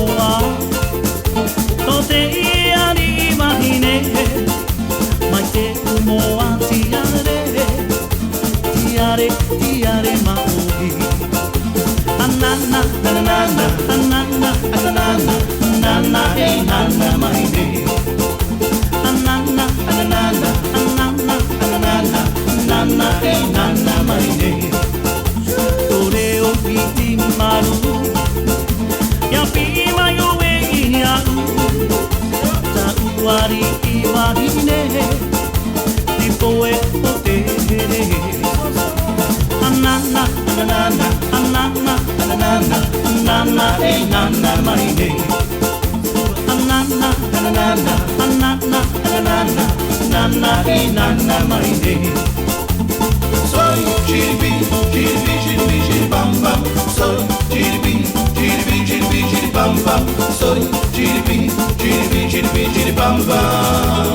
oa o te ia ni mahine mai te umoa tiare tiare tiare maui anana anana anana anana anana e nana mahine anana anana anana anana anana e nana mahine ore o iti maru ya pima yo e ia ta uari I wahine ti poe o te here anana anana anana anana anana e nana mahine anana anana anana anana anana e nana mahine soy chiribi chiribi chiribi chiribam bam soy chiribi chiribi chiribi chiribam bam soy chiribi chiribi chiribi chiribam bam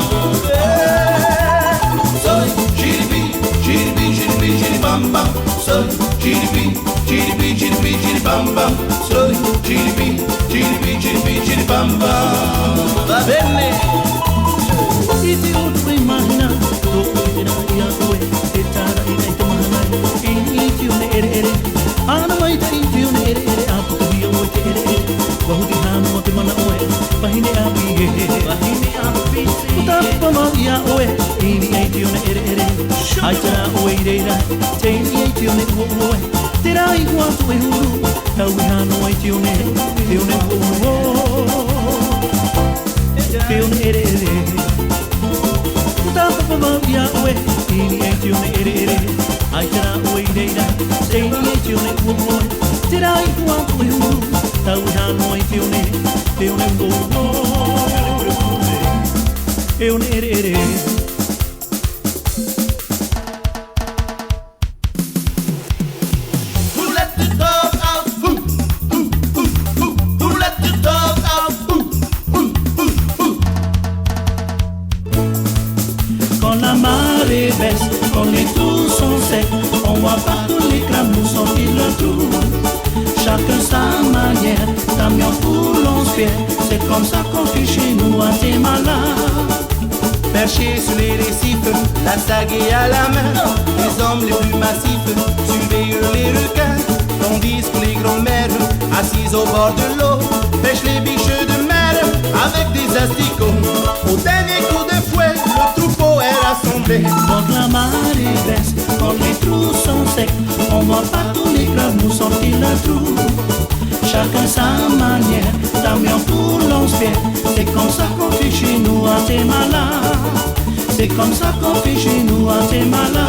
soy chiribi chiribi chiribi chiribam bam soy chiribi chiribi chiribi chiribam bam soy chiribi chiribi chiribi chiribam bam va bene iti o tu imagina to ira ia oe te tara I nei te mahana iti o ne ere ere ana mai te iti o ne ere ere apu te hia o te ere ere wahuti hano o te mana oe wahine api wahine api utapa ma ia oe ini iti o ne ere ere ai tara oe I reira te ini iti o ne oe te rai hua tu e huru tau I hano iti o ne te o ne te o ne ere ere utapa ma ia oe ini iti o ne ere ere ai tara oe I reira te ini iti o ne oe te rai hua tu e huru tau I hano iti o ne te o ne te o ne ere ere quand les trous sont secs, on voit partout les clamous sortir le trou. Chacun sa manière, camion pour lance-pierre, c'est comme ça qu'on fait chez nous à Témala. Perché sur les récifs, la sagaie à la main, les hommes les plus massifs surveillent les requins, tandis que les grands-mères, assises au bord de l'eau, pêchent les biches de mer avec des asticots. Au dernier coup de fouet, le troupeau est rassemblé. Quand la marée baisse, quand les trous sont secs, on voit partout les clamous sortir le trou. Chacun sa manière, camion pour lance-pierre, c'est comme ça qu'on fait chez nous à Témala. C'est comme ça qu'on fait chez nous à Témala.